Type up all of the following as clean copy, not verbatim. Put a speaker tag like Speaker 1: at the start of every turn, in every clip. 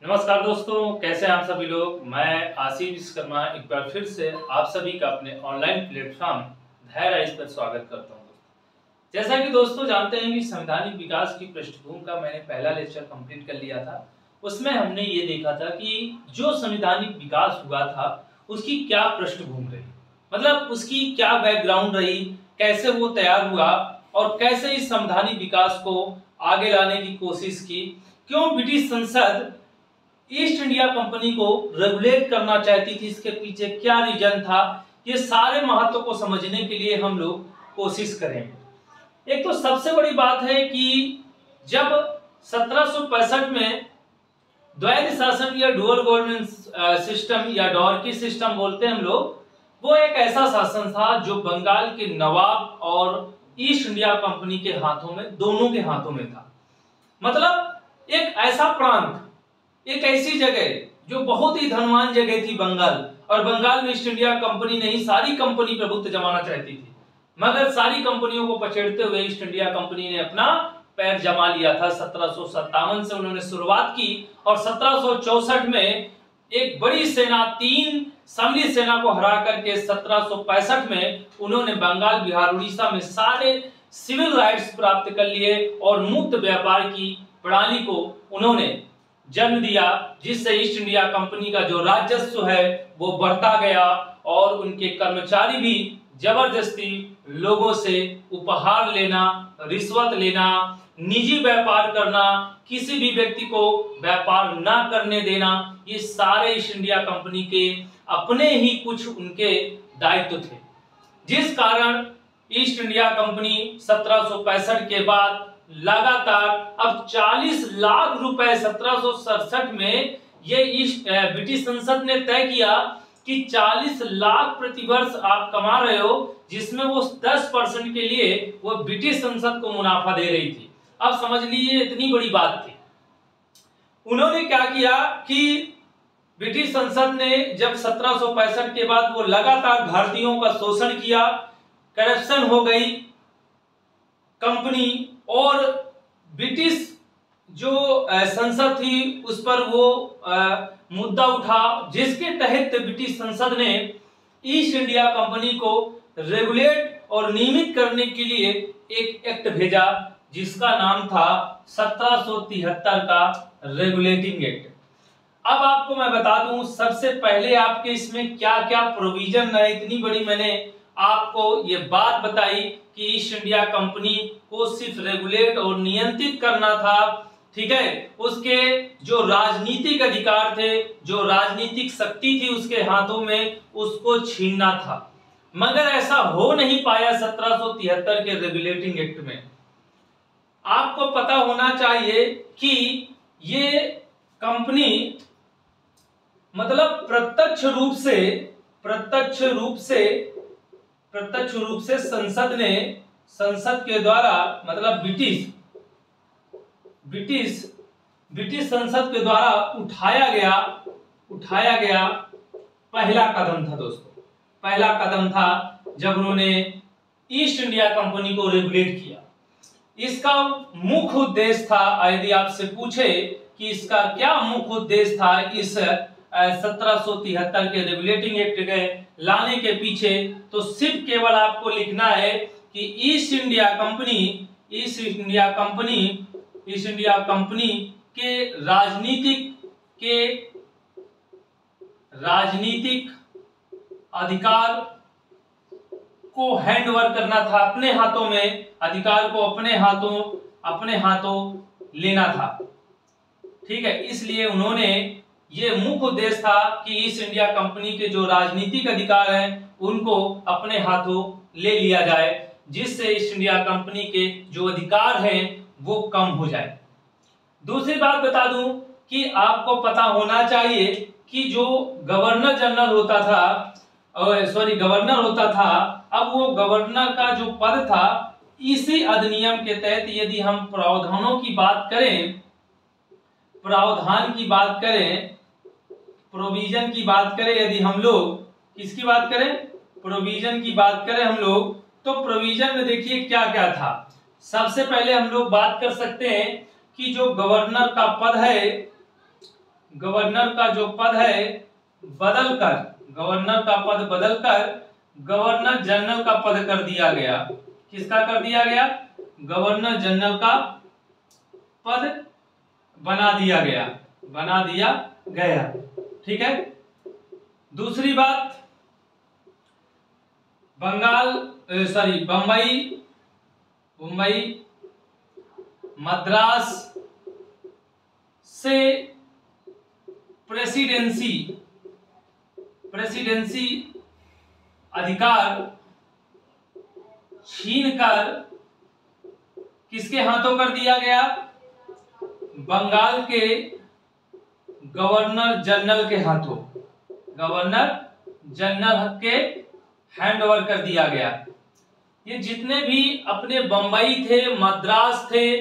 Speaker 1: नमस्कार दोस्तों, कैसे हैं आप सभी लोग। मैं आशीष विश्वकर्मा एक बार फिर से आप सभी का अपने ऑनलाइन प्लेटफॉर्म धैर्य पर स्वागत करता हूं। जैसा कि दोस्तों जानते हैं कि संवैधानिक विकास की पृष्ठभूमि का मैंने पहला लेक्चर कंप्लीट कर लिया था। उसमें हमने ये देखा था कि जो संवैधानिक विकास हुआ था उसकी क्या पृष्ठभूमि रही, मतलब उसकी क्या बैकग्राउंड रही, कैसे वो तैयार हुआ और कैसे इस संवैधानिक विकास को आगे लाने की कोशिश की, क्यों ब्रिटिश संसद ईस्ट इंडिया कंपनी को रेगुलेट करना चाहती थी, इसके पीछे क्या रीजन था। ये सारे महत्व को समझने के लिए हम लोग कोशिश करेंगे। एक तो सबसे बड़ी बात है कि जब 1765 में द्वैध शासन या डुअल गवर्नमेंट सिस्टम या डॉर्की सिस्टम बोलते हैं हम लोग, वो एक ऐसा शासन था जो बंगाल के नवाब और ईस्ट इंडिया कंपनी के हाथों में, दोनों के हाथों में था। मतलब एक ऐसा प्रांत, एक ऐसी जगह जो बहुत ही धनवान जगह थी बंगाल, और बंगाल में ईस्ट इंडिया कंपनी नहीं सारी कंपनी प्रभुत्व जमाना चाहती थी, मगर सारी कंपनियों को पछेड़ते हुए ईस्ट इंडिया कंपनी ने अपना पैर जमा लिया था। 1757 से उन्होंने शुरुआत की और 1764 में एक बड़ी सेना, 3 सम्मिलित सेना को हरा करके 1765 में उन्होंने बंगाल, बिहार, उड़ीसा में सारे सिविल राइट्स प्राप्त कर लिए और मुक्त व्यापार की प्रणाली को उन्होंने जन्म दिया, जिससे ईस्ट इंडिया कंपनी का जो राजस्व है वो बढ़ता गया और उनके कर्मचारी भी जबरदस्ती लोगों से उपहार लेना, रिश्वत लेना, निजी व्यापार करना, किसी भी व्यक्ति को व्यापार ना करने देना, ये सारे ईस्ट इंडिया कंपनी के अपने ही कुछ उनके दायित्व थे। जिस कारण ईस्ट इंडिया कंपनी 1765 के बाद लगातार अब 40 लाख रुपए 1767 में ये ब्रिटिश संसद ने तय किया कि 40 लाख प्रतिवर्ष आप कमा रहे हो, जिसमें वो 10% के लिए वो ब्रिटिश संसद को मुनाफा दे रही थी। अब समझ लीजिए इतनी बड़ी बात थी। उन्होंने क्या किया कि ब्रिटिश संसद ने जब 1765 के बाद वो लगातार भारतीयों का शोषण किया, करप्शन हो गई कंपनी, और ब्रिटिश जो संसद थी उस पर वो मुद्दा उठा, जिसके तहत ब्रिटिश संसद ने ईस्ट इंडिया कंपनी को रेगुलेट और नियमित करने के लिए एक एक्ट भेजा, जिसका नाम था 1773 का रेगुलेटिंग एक्ट। अब आपको मैं बता दूं, सबसे पहले आपके इसमें क्या क्या प्रोविजन है। इतनी बड़ी मैंने आपको ये बात बताई कि ईस्ट इंडिया कंपनी को सिर्फ रेगुलेट और नियंत्रित करना था, ठीक है। उसके जो राजनीतिक अधिकार थे, जो राजनीतिक शक्ति थी उसके हाथों में, उसको छीनना था, मगर ऐसा हो नहीं पाया 1773 के रेगुलेटिंग एक्ट में। आपको पता होना चाहिए कि ये कंपनी मतलब प्रत्यक्ष रूप से संसद के द्वारा, मतलब ब्रिटिश संसद के द्वारा उठाया गया पहला कदम था दोस्तों। पहला कदम था जब उन्होंने ईस्ट इंडिया कंपनी को रेगुलेट किया। इसका मुख्य उद्देश्य था, यदि आपसे पूछे कि इसका क्या मुख्य उद्देश्य था इस 1773 के रेगुलेटिंग एक्ट के लाने के पीछे, तो सिर्फ केवल आपको लिखना है कि ईस्ट इंडिया कंपनी के राजनीतिक अधिकार को हैंडओवर करना था, अपने हाथों में अधिकार को अपने हाथों लेना था, ठीक है। इसलिए उन्होंने, ये मुख्य उद्देश्य था कि ईस्ट इंडिया कंपनी के जो राजनीतिक अधिकार हैं उनको अपने हाथों ले लिया जाए, जिससे ईस्ट इंडिया कंपनी के जो अधिकार हैं वो कम हो जाए। दूसरी बात बता दूं कि आपको पता होना चाहिए कि जो गवर्नर होता था, अब वो गवर्नर का जो पद था, इसी अधिनियम के तहत यदि हम प्रावधान की बात करें, प्रोविजन की बात करें, यदि हम लोग किसकी बात करें, प्रोविजन की बात करें हम लोग, तो प्रोविजन में देखिए क्या क्या था। सबसे पहले हम लोग बात कर सकते हैं कि जो गवर्नर का पद है गवर्नर का जो पद है बदलकर, गवर्नर का पद बदलकर गवर्नर जनरल का पद कर दिया गया। किसका कर दिया गया? गवर्नर जनरल का पद बना दिया गया, बना दिया गया। ठीक है। दूसरी बात, मुंबई मद्रास से प्रेसिडेंसी अधिकार छीनकर किसके हाथों कर दिया गया? बंगाल के गवर्नर जनरल के हाथों, गवर्नर जनरल के हैंड ओवर कर दिया गया। ये जितने भी अपने बंबई थे, मद्रास थे,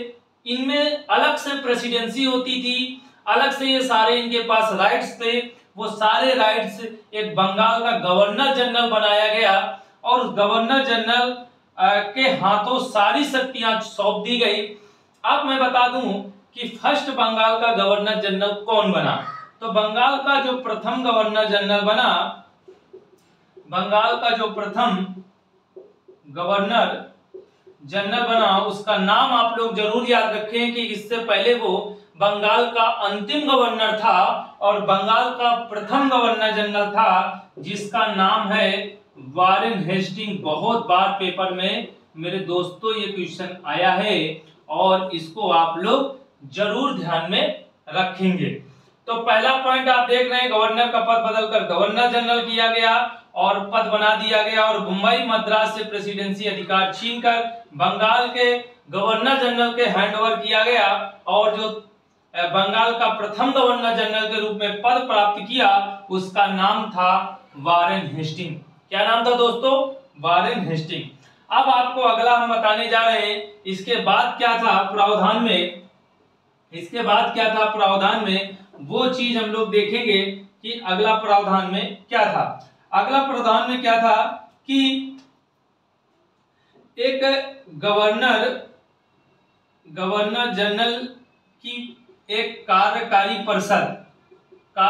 Speaker 1: इनमें अलग से प्रेसिडेंसी होती थी, अलग से ये सारे इनके पास राइट्स थे। वो सारे राइट्स एक बंगाल का गवर्नर जनरल बनाया गया और गवर्नर जनरल के हाथों सारी शक्तियां सौंप दी गई। अब मैं बता दूं कि फर्स्ट बंगाल का गवर्नर जनरल कौन बना। तो बंगाल का जो प्रथम गवर्नर जनरल बना, बंगाल का जो प्रथम गवर्नर जनरल बना, उसका नाम आप लोग जरूर याद रखें कि इससे पहले वो बंगाल का अंतिम गवर्नर था और बंगाल का प्रथम गवर्नर जनरल था, जिसका नाम है वारेन हेस्टिंग। बहुत बार पेपर में मेरे दोस्तों ये क्वेश्चन आया है और इसको आप लोग जरूर ध्यान में रखेंगे। तो पहला पॉइंट आप देख रहे हैं, गवर्नर का पद बदलकर गवर्नर जनरल किया गया और पद बना दिया गया और मुंबई मद्रास से प्रेसिडेंसी अधिकार छीनकर बंगाल के गवर्नर जनरल के हैंडओवर किया गया और जो बंगाल का प्रथम गवर्नर जनरल के रूप में पद प्राप्त किया उसका नाम था वारेन हेस्टिंग। क्या नाम था दोस्तों? Warren Hasting. अब आपको अगला हम बताने जा रहे हैं, इसके बाद क्या था प्रावधान में, इसके बाद क्या था प्रावधान में, वो चीज हम लोग देखेंगे कि अगला प्रावधान में क्या था। अगला प्रावधान में क्या था कि एक गवर्नर जनरल की एक कार्यकारी परिषद का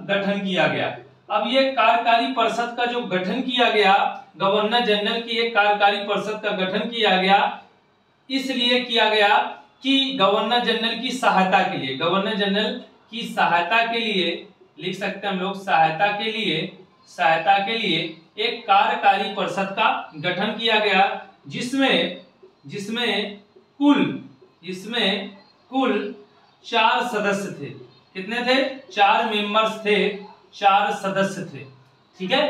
Speaker 1: गठन किया गया। अब ये कार्यकारी परिषद का जो गठन किया गया, गवर्नर जनरल की एक कार्यकारी परिषद का गठन किया गया, इसलिए किया गया कि गवर्नर जनरल की सहायता के लिए, गवर्नर जनरल की सहायता के लिए लिख सकते हैं हम लोग, सहायता के लिए एक कार्यकारी परिषद का गठन किया गया, जिसमें कुल 4 सदस्य थे। कितने थे? 4 मेंबर्स थे, 4 सदस्य थे। ठीक है।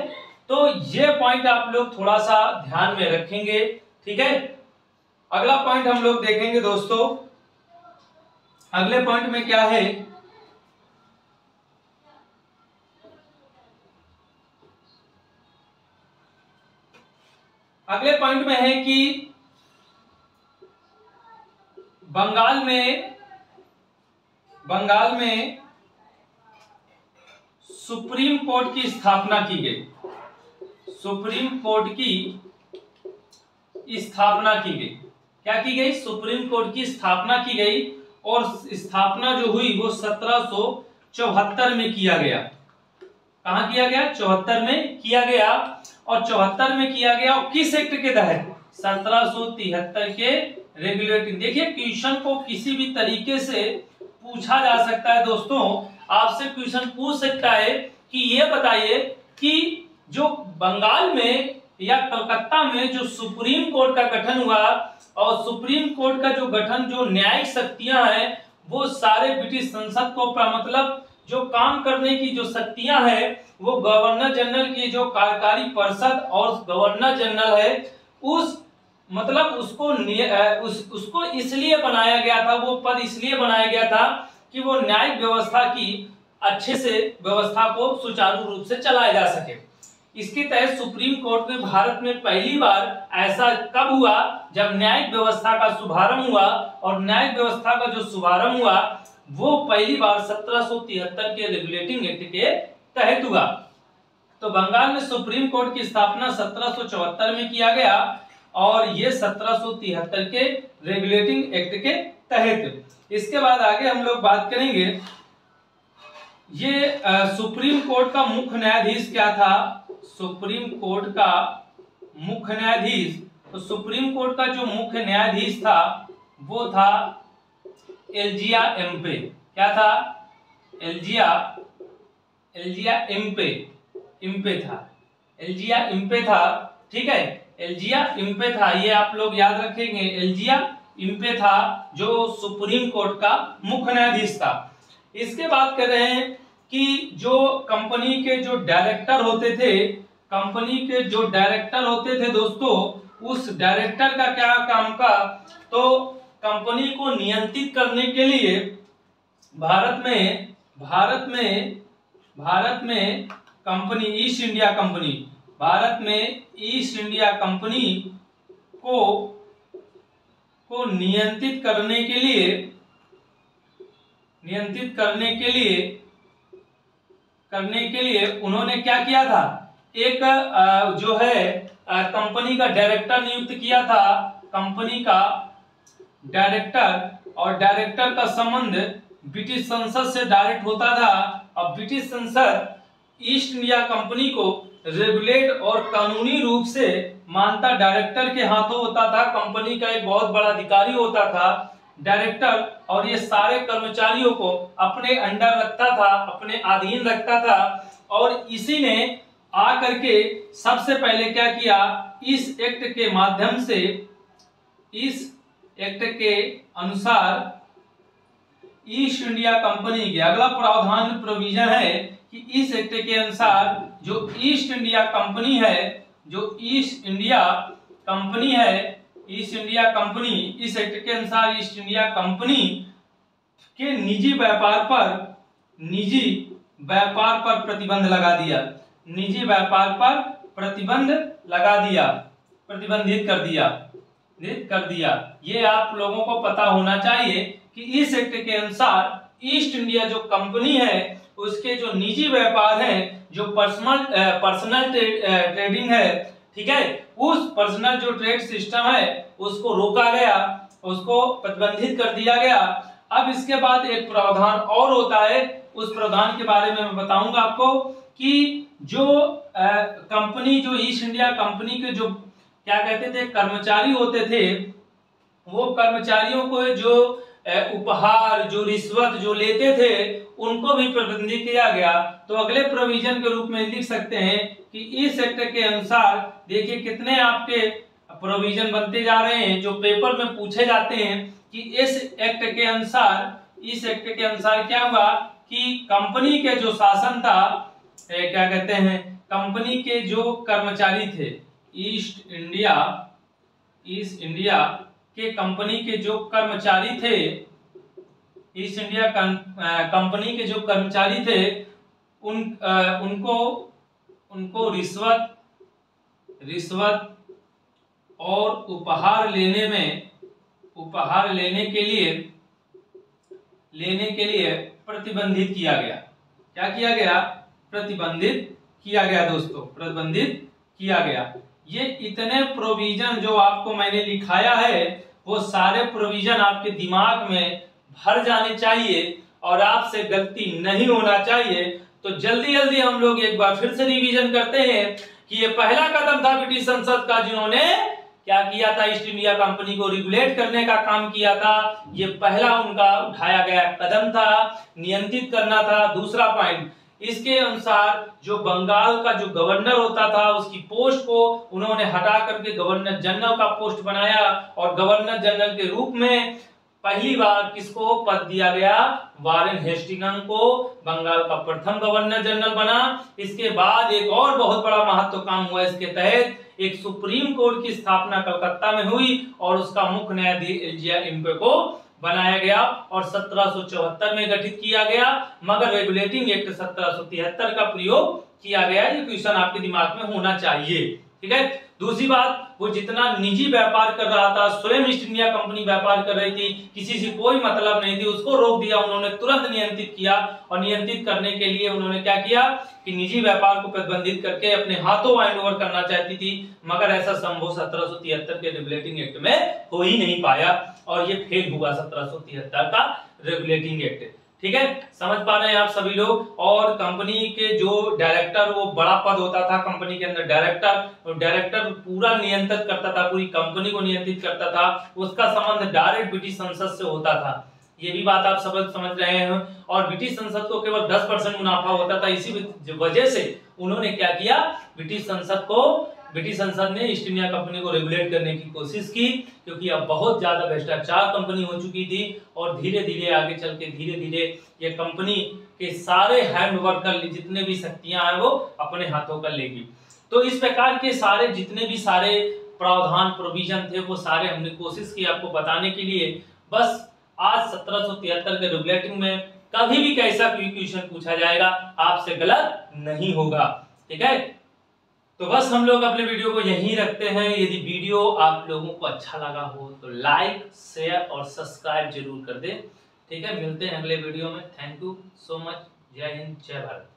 Speaker 1: तो ये पॉइंट आप लोग थोड़ा सा ध्यान में रखेंगे। ठीक है। अगला पॉइंट हम लोग देखेंगे दोस्तों। अगले पॉइंट में क्या है, अगले पॉइंट में है कि बंगाल में सुप्रीम कोर्ट की स्थापना की गई। सुप्रीम कोर्ट की स्थापना की गई। क्या की गई? सुप्रीम कोर्ट की स्थापना की गई और स्थापना जो हुई वो 1774 में किया गया। कहां किया गया? 74 में किया गया। और 74 में किया गया और किस एक्ट के तहत? 1773 के रेगुलेटिंग। देखिए क्वेश्चन को किसी भी तरीके से पूछा जा सकता है दोस्तों। आपसे क्वेश्चन पूछ सकता है कि ये बताइए कि जो बंगाल में या कलकत्ता में जो सुप्रीम कोर्ट का गठन हुआ और सुप्रीम कोर्ट का जो गठन, जो न्यायिक शक्तियां हैं वो सारे ब्रिटिश संसद को मतलब जो काम करने की जो शक्तियां हैं वो गवर्नर जनरल की जो कार्यकारी परिषद और गवर्नर जनरल है उसको इसलिए बनाया गया था, वो पद इसलिए बनाया गया था कि वो न्यायिक व्यवस्था की अच्छे से व्यवस्था को सुचारू रूप से चलाया जा सके। इसके तहत सुप्रीम कोर्ट में भारत में पहली बार ऐसा कब हुआ? जब न्यायिक व्यवस्था का शुभारंभ हुआ और न्यायिक व्यवस्था का जो शुभारंभ हुआ वो पहली बार 1773 के रेगुलेटिंग एक्ट के तहत हुआ। तो बंगाल में सुप्रीम कोर्ट की स्थापना 1774 में किया गया और ये 1773 के रेगुलेटिंग एक्ट के तहत। इसके बाद आगे हम लोग बात करेंगे, ये सुप्रीम कोर्ट का मुख्य न्यायाधीश क्या था? सुप्रीम कोर्ट का मुख्य न्यायाधीश, तो सुप्रीम कोर्ट का जो मुख्य न्यायाधीश था वो था एलजिया एम्पे। क्या था? एलजिया इम्पे था। एलजिया इम्पे था, ठीक है, एलजिया इम्पे था, ये आप लोग याद रखेंगे। एलजिया इम्पे था जो सुप्रीम कोर्ट का मुख्य न्यायाधीश था। इसके बात कर रहे हैं कि जो कंपनी के जो डायरेक्टर होते थे, कंपनी के जो डायरेक्टर होते थे दोस्तों, उस डायरेक्टर का क्या काम का? तो कंपनी को नियंत्रित करने के लिए भारत में company east India company, Bharat में ईस्ट इंडिया कंपनी को नियंत्रित करने के लिए उन्होंने क्या किया था? एक जो है कंपनी का डायरेक्टर नियुक्त किया था। कंपनी का डायरेक्टर, और डायरेक्टर का संबंध ब्रिटिश संसद से डायरेक्ट होता था। अब ब्रिटिश संसद ईस्ट इंडिया कंपनी को रेगुलेट और कानूनी रूप से मानता डायरेक्टर के हाथों होता था। कंपनी का एक बहुत बड़ा अधिकारी होता था डायरेक्टर, और ये सारे कर्मचारियों को अपने अंडर रखता था, अपने अधीन रखता था। और इसी ने आकर के सबसे पहले क्या किया? इस एक्ट के माध्यम से, इस एक्ट के अनुसार ईस्ट इंडिया कंपनी के अगला प्रावधान प्रोविजन है कि इस एक्ट के अनुसार जो ईस्ट इंडिया कंपनी है, जो ईस्ट इंडिया कंपनी, इस एक्ट के अनुसार ईस्ट इंडिया कंपनी के निजी व्यापार पर प्रतिबंध लगा दिया। निजी व्यापार पर प्रतिबंधित कर दिया। ये आप लोगों को पता होना चाहिए कि इस एक्ट के अनुसार ईस्ट इंडिया जो कंपनी है उसके जो निजी व्यापार हैं, जो पर्सनल ट्रेडिंग है, ठीक है, उस पर्सनल जो ट्रेड सिस्टम है उसको रोका गया, उसको प्रतिबंधित कर दिया गया। अब इसके बाद एक प्रावधान और होता है, उस प्रावधान के बारे में मैं बताऊंगा आपको कि जो कंपनी, जो ईस्ट इंडिया कंपनी के जो क्या कहते थे कर्मचारी होते थे, वो कर्मचारियों को जो उपहार, जो रिश्वत जो लेते थे उनको भी प्रतिबंधित किया गया। तो अगले प्रोविजन के रूप में लिख सकते हैं कि इस एक्ट के अनुसार, देखिए कितने आपके प्रोविजन बनते जा रहे हैं जो पेपर में पूछे जाते हैं कि इस एक्ट के अनुसार क्या हुआ कि कंपनी के जो शासन था, क्या कहते हैं, कंपनी के जो कर्मचारी थे, ईस्ट इंडिया के कंपनी के जो कर्मचारी थे, ईस्ट इंडिया कंपनी के जो कर्मचारी थे उनको रिश्वत और उपहार लेने के लिए प्रतिबंधित किया गया। क्या किया गया? प्रतिबंधित किया गया दोस्तों, प्रतिबंधित किया गया। ये इतने प्रोविजन जो आपको मैंने लिखाया है वो सारे प्रोविजन आपके दिमाग में भर जाने चाहिए और आपसे गलती नहीं होना चाहिए। तो जल्दी जल्दी हम लोग एक बार फिर से रिवीजन करते हैं कि ये पहला कदम था ब्रिटिश संसद का, जिन्होंने क्या किया था? ईस्ट इंडिया कंपनी को रेगुलेट करने का काम किया था। ये पहला उनका उठाया गया कदम था, नियंत्रित करना था। दूसरा पॉइंट, इसके अनुसार जो बंगाल का जो गवर्नर होता था उसकी पोस्ट को उन्होंने हटा करके गवर्नर जनरल का पोस्ट बनाया, और गवर्नर जनरल के रूप में पहली बार किसको पद दिया गया? वारेन हेस्टिंग्स को बंगाल का प्रथम गवर्नर जनरल बना। इसके बाद एक और बहुत बड़ा महत्वकांक्षी हुआ, इसके तहत एक सुप्रीम कोर्ट की स्थापना कलकत्ता में हुई और उसका मुख्य न्यायाधीश एलजिया इम्पे को बनाया गया और 1774 में गठित किया गया, मगर रेगुलेटिंग एक्ट 1773 का प्रयोग किया गया। ये क्वेश्चन आपके दिमाग में होना चाहिए, ठीक है। दूसरी बात, वो जितना निजी व्यापार कर रहा था, स्वयं ईस्ट इंडिया कंपनी व्यापार कर रही थी, किसी से कोई मतलब नहीं थी, उसको रोक दिया उन्होंने, तुरंत नियंत्रित किया। और नियंत्रित करने के लिए उन्होंने क्या किया कि निजी व्यापार को प्रतिबंधित करके अपने हाथों हैंड ओवर करना चाहती थी, मगर ऐसा संभव 1773 के रेगुलेटिंग एक्ट में हो ही नहीं पाया और ये फेल हुआ 1773 का रेगुलेटिंग एक्ट। ठीक है, समझ पा रहे हैं आप सभी लोग। और कंपनी के जो डायरेक्टर, वो बड़ा पद होता था कंपनी के अंदर, डायरेक्टर पूरा नियंत्रित करता था, पूरी कंपनी को नियंत्रित करता था, उसका संबंध डायरेक्ट ब्रिटिश संसद से होता था। ये भी बात आप सब समझ रहे हैं। और ब्रिटिश संसद को केवल 10% मुनाफा होता था। इसी वजह से उन्होंने क्या किया, ब्रिटिश संसद ने ईस्ट इंडिया कंपनी को रेगुलेट करने की कोशिश की, क्योंकि अब बहुत ज्यादा भ्रष्टाचार कंपनी हो चुकी थी और धीरे धीरे आगे चल के धीरे धीरे ये कंपनी के सारे हैंड ओवर कर, जितने भी शक्तियां हैं वो अपने हाथों कर लेगी। तो इस प्रकार के सारे जितने भी सारे प्रावधान प्रोविजन थे वो सारे हमने कोशिश की आपको बताने के लिए। बस आज 1773 के रेगुलेटिंग में कभी भी कैसा क्वेश्चन पूछा जाएगा, आपसे गलत नहीं होगा। ठीक है, तो बस हम लोग अपने वीडियो को यहीं रखते हैं। यदि वीडियो आप लोगों को अच्छा लगा हो तो लाइक, शेयर और सब्सक्राइब जरूर कर दें। ठीक है, मिलते हैं अगले वीडियो में। Thank you so much. जय हिंद, जय भारत।